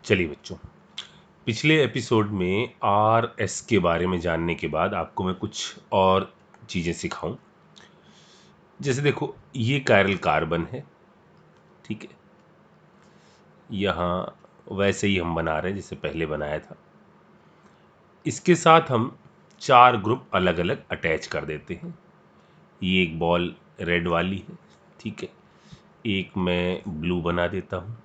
चलिए बच्चों, पिछले एपिसोड में आर एस के बारे में जानने के बाद आपको मैं कुछ और चीज़ें सिखाऊं। जैसे देखो, ये कायरल कार्बन है, ठीक है। यहाँ वैसे ही हम बना रहे हैं जैसे पहले बनाया था। इसके साथ हम 4 ग्रुप अलग अलग अटैच कर देते हैं। ये एक बॉल रेड वाली है, ठीक है। एक मैं ब्लू बना देता हूँ,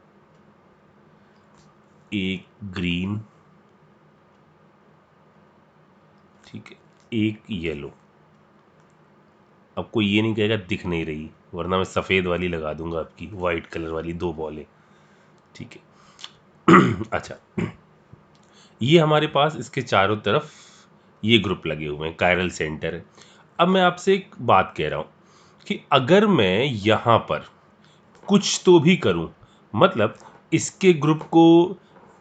एक ग्रीन, ठीक है, एक येलो। अब कोई ये नहीं कहेगा दिख नहीं रही, वरना मैं सफ़ेद वाली लगा दूंगा आपकी वाइट कलर वाली 2 बॉलें, ठीक है। अच्छा, ये हमारे पास इसके चारों तरफ ये ग्रुप लगे हुए हैं, कायरल सेंटर है। अब मैं आपसे एक बात कह रहा हूँ कि अगर मैं यहाँ पर कुछ तो भी करूँ, मतलब इसके ग्रुप को,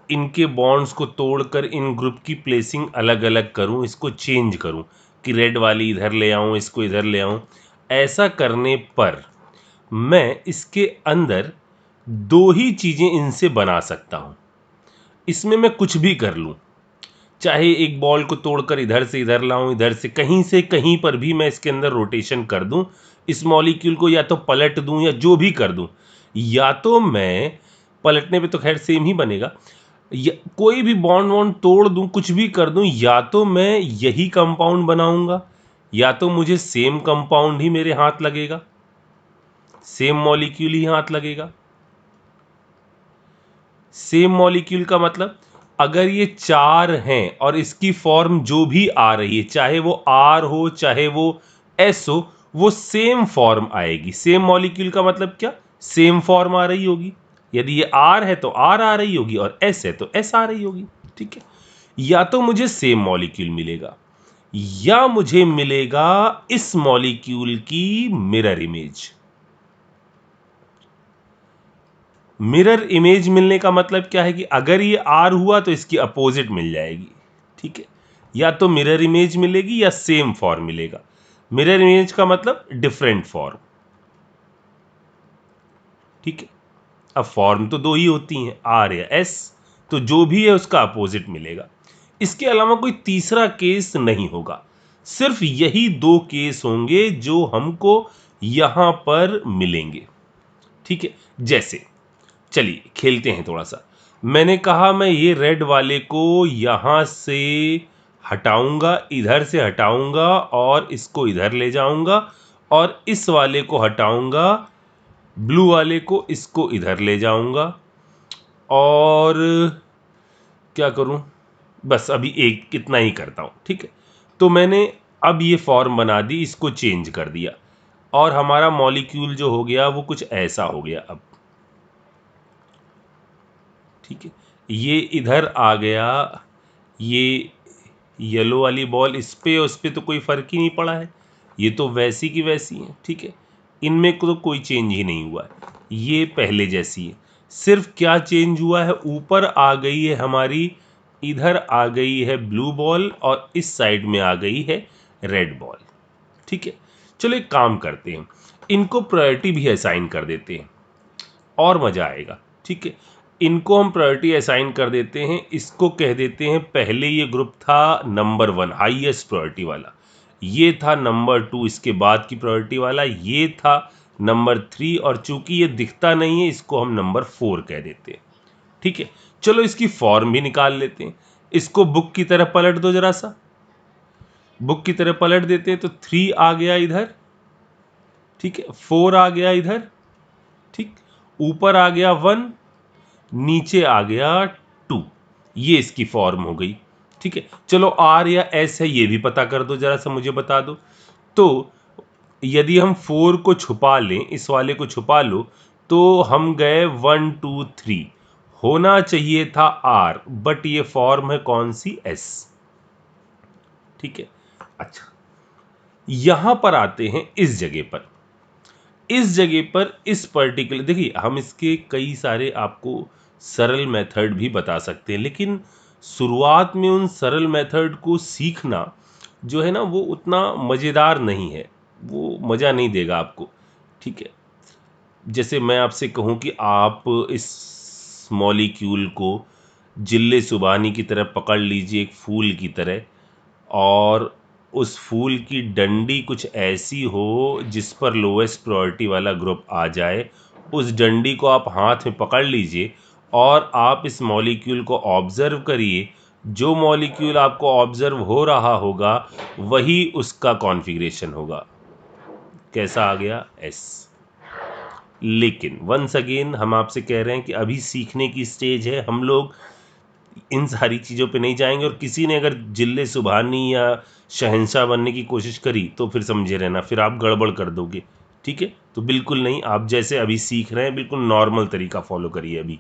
इनके बॉन्ड्स को तोड़कर इन ग्रुप की प्लेसिंग अलग अलग करूँ, इसको चेंज करूँ कि रेड वाली इधर ले आऊँ, इसको इधर ले आऊँ, ऐसा करने पर मैं इसके अंदर 2 ही चीज़ें इनसे बना सकता हूँ। इसमें मैं कुछ भी कर लूँ, चाहे एक बॉल को तोड़कर इधर से इधर लाऊं, इधर से कहीं पर भी मैं इसके अंदर रोटेशन कर दूं, इस मॉलिक्यूल को या तो पलट दूं या जो भी कर दूं, या तो मैं पलटने पे तो खैर सेम ही बनेगा, या कोई भी बॉन्ड वॉन्ड तोड़ दूं, कुछ भी कर दूं, या तो मैं यही कंपाउंड बनाऊंगा या तो मुझे सेम कंपाउंड ही मेरे हाथ लगेगा, सेम मॉलिक्यूल ही हाथ लगेगा। सेम मॉलिक्यूल का मतलब, अगर ये 4 हैं और इसकी फॉर्म जो भी आ रही है, चाहे वो आर हो चाहे वो एस हो, वो सेम फॉर्म आएगी। सेम मॉलिक्यूल का मतलब क्या? सेम फॉर्म आ रही होगी। यदि ये आर है तो आर आ रही होगी और एस है तो एस आ रही होगी, ठीक है। या तो मुझे सेम मॉलिक्यूल मिलेगा या मुझे मिलेगा इस मॉलिक्यूल की मिरर इमेज। मिरर इमेज मिलने का मतलब क्या है कि अगर ये आर हुआ तो इसकी अपोजिट मिल जाएगी, ठीक है। या तो मिरर इमेज मिलेगी या सेम फॉर्म मिलेगा। मिरर इमेज का मतलब डिफरेंट फॉर्म, ठीक है। अब फॉर्म तो 2 ही होती हैं, आर या एस, तो जो भी है उसका अपोजिट मिलेगा। इसके अलावा कोई तीसरा केस नहीं होगा। सिर्फ यही 2 केस होंगे जो हमको यहां पर मिलेंगे, ठीक है। जैसे चलिए खेलते हैं थोड़ा सा। मैंने कहा मैं ये रेड वाले को यहां से हटाऊंगा, इधर से हटाऊंगा और इसको इधर ले जाऊंगा, और इस वाले को हटाऊंगा, ब्लू वाले को, इसको इधर ले जाऊंगा, और क्या करूं, बस अभी एक इतना ही करता हूं, ठीक है। तो मैंने अब ये फॉर्म बना दी, इसको चेंज कर दिया और हमारा मॉलिक्यूल जो हो गया वो कुछ ऐसा हो गया अब, ठीक है। ये इधर आ गया, ये येलो वाली बॉल इस पे और उस पे तो कोई फर्क ही नहीं पड़ा है, ये तो वैसी की वैसी है, ठीक है। इनमें को तो कोई चेंज ही नहीं हुआ है, ये पहले जैसी है। सिर्फ क्या चेंज हुआ है, ऊपर आ गई है हमारी, इधर आ गई है ब्लू बॉल और इस साइड में आ गई है रेड बॉल, ठीक है। चलो एक काम करते हैं, इनको प्रायोरिटी भी असाइन कर देते हैं और मज़ा आएगा, ठीक है। इनको हम प्रायोरिटी असाइन कर देते हैं, इसको कह देते हैं, पहले ये ग्रुप था नंबर 1 हाईएस्ट प्रायोरिटी वाला, ये था नंबर 2 इसके बाद की प्रायोरिटी वाला, ये था नंबर 3, और चूंकि ये दिखता नहीं है इसको हम नंबर 4 कह देते हैं, ठीक है। चलो इसकी फॉर्म भी निकाल लेते हैं। इसको बुक की तरह पलट दो, जरा सा बुक की तरह पलट देते हैं, तो 3 आ गया इधर, ठीक है, 4 आ गया इधर, ठीक, ऊपर आ गया 1, नीचे आ गया 2, ये इसकी फॉर्म हो गई, ठीक है। चलो आर या एस है ये भी पता कर दो, जरा सा मुझे बता दो। तो यदि हम 4 को छुपा लें, इस वाले को छुपा लो, तो हम गए 1 2 3, होना चाहिए था आर, बट ये फॉर्म है कौन सी, एस, ठीक है। अच्छा, यहां पर आते हैं इस जगह पर। इस जगह पर इस पर्टिकुलर, देखिए हम इसके कई सारे आपको सरल मेथड भी बता सकते हैं, लेकिन शुरुआत में उन सरल मेथड को सीखना जो है ना वो उतना मज़ेदार नहीं है, वो मज़ा नहीं देगा आपको, ठीक है। जैसे मैं आपसे कहूँ कि आप इस मॉलिक्यूल को जिल्ले सुबानी की तरह पकड़ लीजिए एक फूल की तरह, और उस फूल की डंडी कुछ ऐसी हो जिस पर लोएस्ट प्रायोरिटी वाला ग्रुप आ जाए। उस डंडी को आप हाथ में पकड़ लीजिए और आप इस मॉलिक्यूल को ऑब्जर्व करिए। जो मॉलिक्यूल आपको ऑब्जर्व हो रहा होगा वही उसका कॉन्फ़िगरेशन होगा। कैसा आ गया? एस। लेकिन वंस अगेन हम आपसे कह रहे हैं कि अभी सीखने की स्टेज है, हम लोग इन सारी चीज़ों पे नहीं जाएंगे, और किसी ने अगर जिल्ले सुबहानी या शहंशाह बनने की कोशिश करी तो फिर समझे रहना, फिर आप गड़बड़ कर दोगे। ठीक है, तो बिल्कुल नहीं, आप जैसे अभी सीख रहे हैं बिल्कुल नॉर्मल तरीका फॉलो करिए अभी।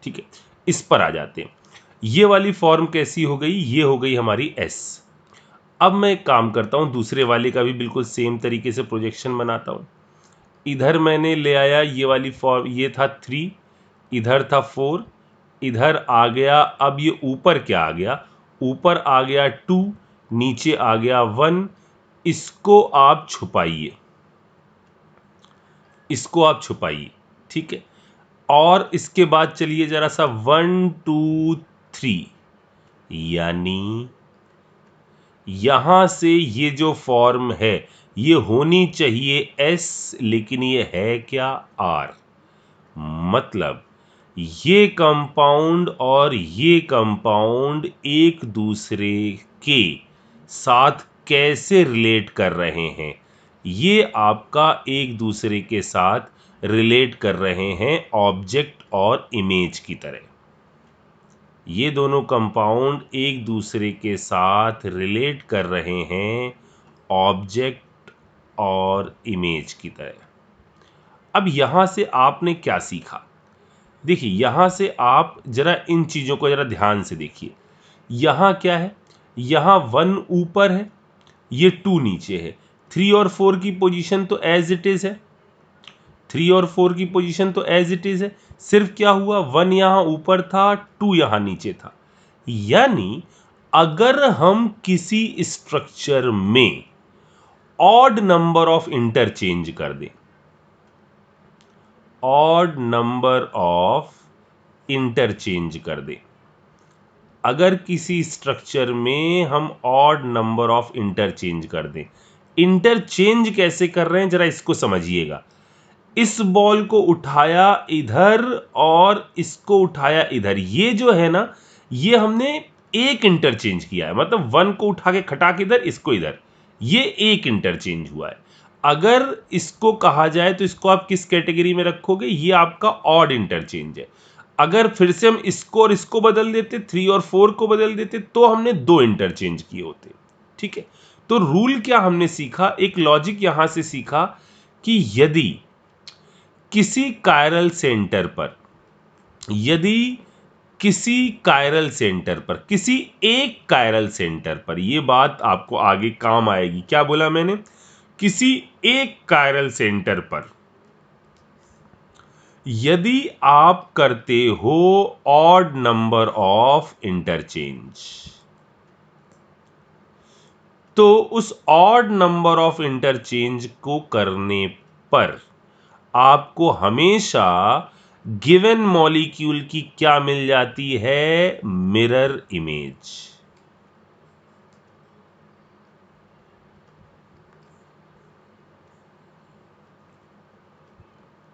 ठीक है, इस पर आ जाते हैं। ये वाली फॉर्म कैसी हो गई? ये हो गई हमारी एस। अब मैं एक काम करता हूँ, दूसरे वाले का भी बिल्कुल सेम तरीके से प्रोजेक्शन बनाता हूँ। इधर मैंने ले आया ये वाली फॉर्म, ये था 3, इधर था 4, इधर आ गया। अब ये ऊपर क्या आ गया? ऊपर आ गया 2, नीचे आ गया 1। इसको आप छुपाइए, इसको आप छुपाइए। ठीक है, और इसके बाद चलिए जरा सा 1 2 3, यानी यहां से ये जो फॉर्म है ये होनी चाहिए एस, लेकिन ये है क्या? आर। मतलब ये कंपाउंड और ये कंपाउंड एक दूसरे के साथ कैसे रिलेट कर रहे हैं? ये आपका एक दूसरे के साथ रिलेट कर रहे हैं ऑब्जेक्ट और इमेज की तरह। ये दोनों कंपाउंड एक दूसरे के साथ रिलेट कर रहे हैं ऑब्जेक्ट और इमेज की तरह। अब यहां से आपने क्या सीखा? देखिए, यहां से आप जरा इन चीजों को जरा ध्यान से देखिए। यहां क्या है? यहां 1 ऊपर है, ये 2 नीचे है। 3 और 4 की पोजीशन तो एज इट इज है, 3 और 4 की पोजीशन तो एज इट इज है। सिर्फ क्या हुआ? 1 यहां ऊपर था, 2 यहां नीचे था। यानी अगर हम किसी स्ट्रक्चर में ऑड नंबर ऑफ इंटरचेंज कर दें, ऑड नंबर ऑफ इंटरचेंज कर दें, अगर किसी स्ट्रक्चर में हम ऑड नंबर ऑफ इंटरचेंज कर दें, इंटरचेंज कैसे कर रहे हैं जरा इसको समझिएगा। इस बॉल को उठाया इधर और इसको उठाया इधर, ये जो है ना, ये हमने एक इंटरचेंज किया है। मतलब 1 को उठा के खटा के इधर, इसको इधर, ये एक इंटरचेंज हुआ है। अगर इसको कहा जाए तो इसको आप किस कैटेगरी में रखोगे? ये आपका ऑड इंटरचेंज है। अगर फिर से हम इसको और इसको बदल देते, 3 और 4 को बदल देते, तो हमने 2 इंटरचेंज किए होते। ठीक है, तो रूल क्या हमने सीखा? एक लॉजिक यहां से सीखा कि यदि किसी कायरल सेंटर पर, यदि किसी कायरल सेंटर पर, किसी एक कायरल सेंटर पर, ये बात आपको आगे काम आएगी। क्या बोला मैंने? किसी एक कायरल सेंटर पर यदि आप करते हो ऑड नंबर ऑफ इंटरचेंज, तो उस ऑड नंबर ऑफ इंटरचेंज को करने पर आपको हमेशा गिवन मॉलिक्यूल की क्या मिल जाती है? Mirror image.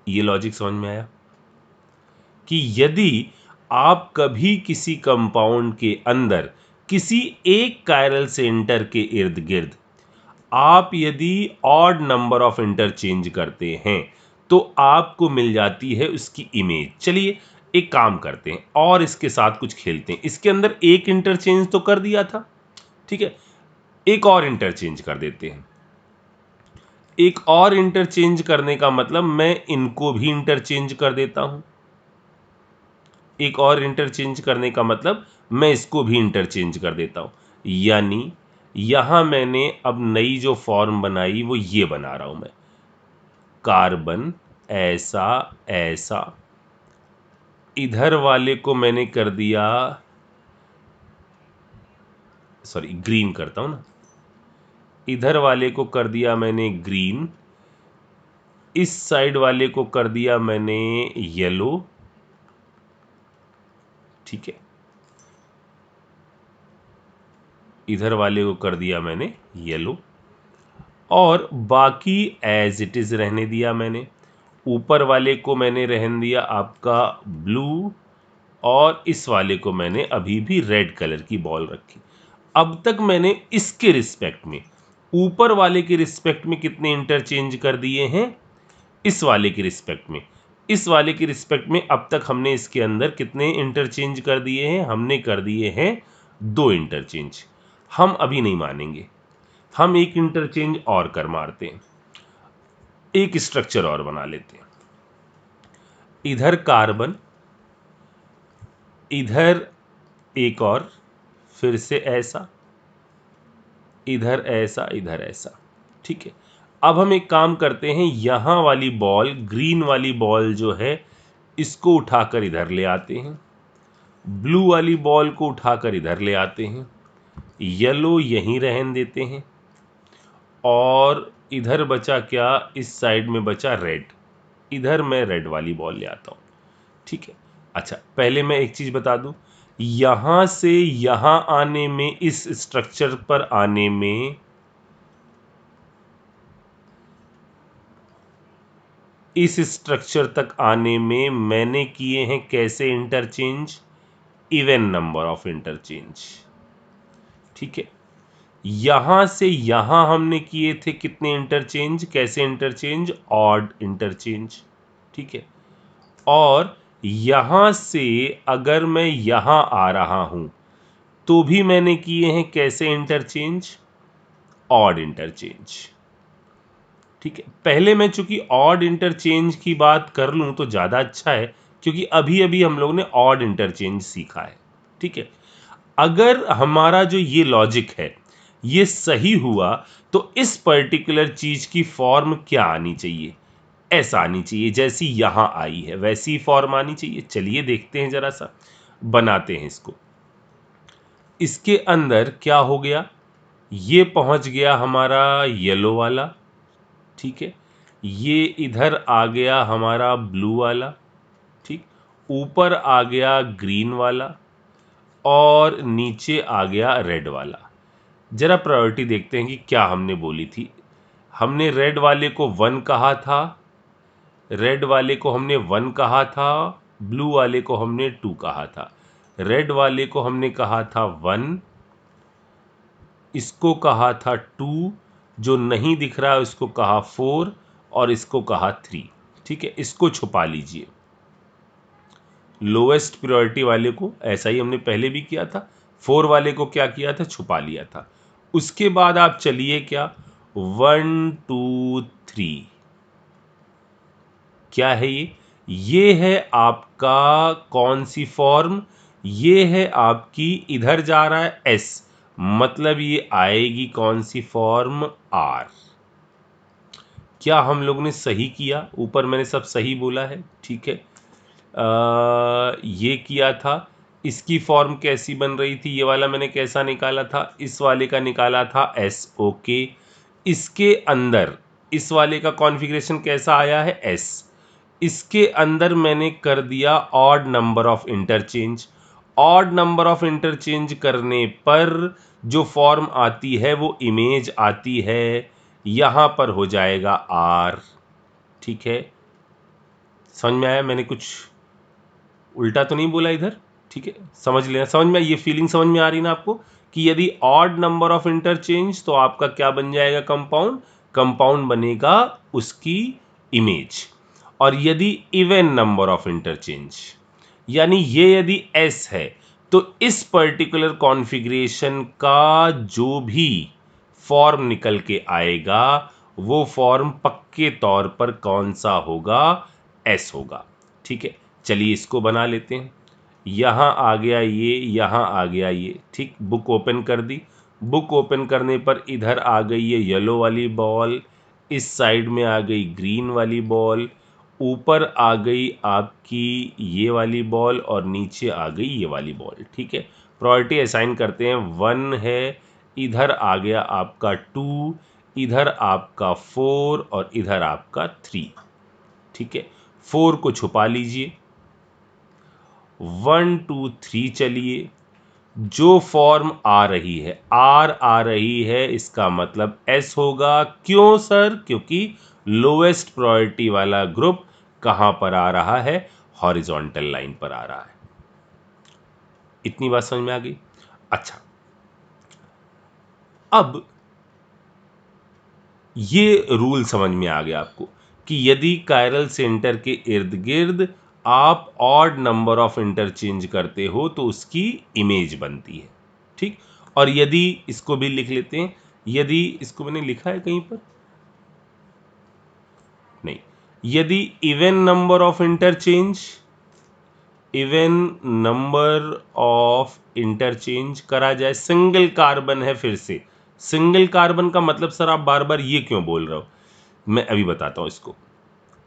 ये लॉजिक समझ में आया कि यदि आप कभी किसी कंपाउंड के अंदर किसी एक कायरल सेंटर के इर्द गिर्द आप यदि ऑड नंबर ऑफ इंटरचेंज करते हैं तो आपको मिल जाती है उसकी इमेज। चलिए एक काम करते हैं और इसके साथ कुछ खेलते हैं। इसके अंदर एक इंटरचेंज तो कर दिया था, ठीक है, एक और इंटरचेंज कर देते हैं। एक और इंटरचेंज करने का मतलब मैं इनको भी इंटरचेंज कर देता हूं। एक और इंटरचेंज करने का मतलब मैं इसको भी इंटरचेंज कर देता हूं। यानी यहां मैंने अब नई जो फॉर्म बनाई वो ये बना रहा हूं मैं, कार्बन ऐसा ऐसा। इधर वाले को मैंने कर दिया, सॉरी ग्रीन करता हूं ना, इधर वाले को कर दिया मैंने ग्रीन, इस साइड वाले को कर दिया मैंने येलो। ठीक है, इधर वाले को कर दिया मैंने येलो, और बाकी एज इट इज़ रहने दिया मैंने। ऊपर वाले को मैंने रहने दिया आपका ब्लू, और इस वाले को मैंने अभी भी रेड कलर की बॉल रखी। अब तक मैंने इसके रिस्पेक्ट में, ऊपर वाले के रिस्पेक्ट में कितने इंटरचेंज कर दिए हैं, इस वाले के रिस्पेक्ट में, इस वाले के रिस्पेक्ट में अब तक हमने इसके अंदर कितने इंटरचेंज कर दिए हैं, हमने कर दिए हैं 2 इंटरचेंज। हम अभी नहीं मानेंगे, हम एक इंटरचेंज और कर मारते हैं, एक स्ट्रक्चर और बना लेते हैं। इधर कार्बन, इधर एक और, फिर से ऐसा, इधर ऐसा, इधर ऐसा, ठीक है। अब हम एक काम करते हैं, यहाँ वाली बॉल, ग्रीन वाली बॉल जो है, इसको उठाकर इधर ले आते हैं, ब्लू वाली बॉल को उठाकर इधर ले आते हैं, येलो यहीं रहने देते हैं, और इधर बचा क्या, इस साइड में बचा रेड, इधर मैं रेड वाली बॉल ले आता हूँ, ठीक है। अच्छा, पहले मैं एक चीज़ बता दूँ, यहाँ से यहाँ आने में, इस स्ट्रक्चर पर आने में, इस स्ट्रक्चर तक आने में मैंने किए हैं कैसे interchange, even number of interchange, ठीक है। यहां से यहां हमने किए थे कितने इंटरचेंज, कैसे इंटरचेंज, ऑड इंटरचेंज, ठीक है। और यहां से अगर मैं यहां आ रहा हूं तो भी मैंने किए हैं कैसे इंटरचेंज, ऑड इंटरचेंज, ठीक है। पहले मैं चूंकि ऑड इंटरचेंज की बात कर लूं तो ज़्यादा अच्छा है, क्योंकि अभी अभी हम लोग ने ऑड इंटरचेंज सीखा है, ठीक है। अगर हमारा जो ये लॉजिक है ये सही हुआ तो इस पर्टिकुलर चीज़ की फॉर्म क्या आनी चाहिए, ऐसा आनी चाहिए, जैसी यहाँ आई है वैसी फॉर्म आनी चाहिए। चलिए देखते हैं, ज़रा सा बनाते हैं इसको। इसके अंदर क्या हो गया, ये पहुँच गया हमारा येलो वाला, ठीक है। ये इधर आ गया हमारा ब्लू वाला, ठीक, ऊपर आ गया ग्रीन वाला, और नीचे आ गया रेड वाला। जरा प्रायोरिटी देखते हैं कि क्या हमने बोली थी। हमने रेड वाले को 1 कहा था, रेड वाले को हमने 1 कहा था, ब्लू वाले को हमने 2 कहा था। रेड वाले को हमने कहा था 1, इसको कहा था 2, जो नहीं दिख रहा है उसको कहा 4, और इसको कहा 3, ठीक है। इसको छुपा लीजिए। लोएस्ट प्रायोरिटी वाले को ऐसा ही हमने पहले भी किया था, 4 वाले को क्या किया था, छुपा लिया था। उसके बाद आप चलिए क्या, 1 2 3, क्या है ये है आपका कौन सी फॉर्म, ये है आपकी, इधर जा रहा है एस, मतलब ये आएगी कौन सी फॉर्म, आर। क्या हम लोग ने सही किया, ऊपर मैंने सब सही बोला है, ठीक है। ये किया था। इसकी फॉर्म कैसी बन रही थी, ये वाला मैंने कैसा निकाला था, इस वाले का निकाला था एस, ओके। इसके अंदर इस वाले का कॉन्फ़िगरेशन कैसा आया है, एस। इसके अंदर मैंने कर दिया odd number of interchange. Odd number of interchange करने पर जो फॉर्म आती है वो इमेज आती है, यहाँ पर हो जाएगा आर, ठीक है। समझ में आया, मैंने कुछ उल्टा तो नहीं बोला इधर, ठीक है। समझ लेना, समझ में, ये फीलिंग समझ में आ रही ना आपको, कि यदि ऑड नंबर ऑफ इंटरचेंज तो आपका क्या बन जाएगा, कंपाउंड, कंपाउंड बनेगा उसकी इमेज। और यदि इवन नंबर ऑफ इंटरचेंज, यानी ये यदि एस है तो इस पर्टिकुलर कॉन्फ़िगरेशन का जो भी फॉर्म निकल के आएगा वो फॉर्म पक्के तौर पर कौन सा होगा, एस होगा, ठीक है। चलिए इसको बना लेते हैं। यहाँ आ गया ये, यहाँ आ गया ये, ठीक। बुक ओपन कर दी, बुक ओपन करने पर इधर आ गई ये येलो वाली बॉल, इस साइड में आ गई ग्रीन वाली बॉल, ऊपर आ गई आपकी ये वाली बॉल, और नीचे आ गई ये वाली बॉल, ठीक है। प्रायोरिटी असाइन करते हैं, 1 है, इधर आ गया आपका 2, इधर आपका 4, और इधर आपका 3, ठीक है। 4 को छुपा लीजिए, 1 2 3 चलिए, जो फॉर्म आ रही है, आर आ रही है, इसका मतलब एस होगा। क्यों सर? क्योंकि लोएस्ट प्रायोरिटी वाला ग्रुप कहां पर आ रहा है? हॉरिजॉन्टल लाइन पर आ रहा है। इतनी बात समझ में आ गई? अच्छा, अब ये रूल समझ में आ गया आपको कि यदि कायरल सेंटर के इर्द गिर्द आप ऑड नंबर ऑफ इंटरचेंज करते हो तो उसकी इमेज बनती है। ठीक, और यदि इसको भी लिख लेते हैं, यदि इसको मैंने लिखा है कहीं पर? नहीं। यदि even number of interchange, even number of interchange करा जाए, सिंगल कार्बन है, फिर से सिंगल कार्बन का मतलब सर आप बार बार ये क्यों बोल रहे हो? मैं अभी बताता हूं इसको।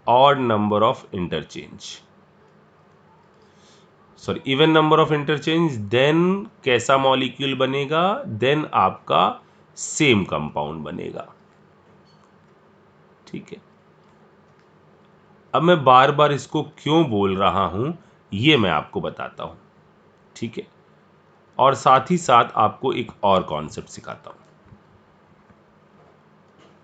Odd number of interchange, sorry even number of interchange, then कैसा मॉलिक्यूल बनेगा? देन आपका सेम कंपाउंड बनेगा। ठीक है, अब मैं बार बार इसको क्यों बोल रहा हूं ये मैं आपको बताता हूं। ठीक है, और साथ ही साथ आपको एक और कॉन्सेप्ट सिखाता हूं।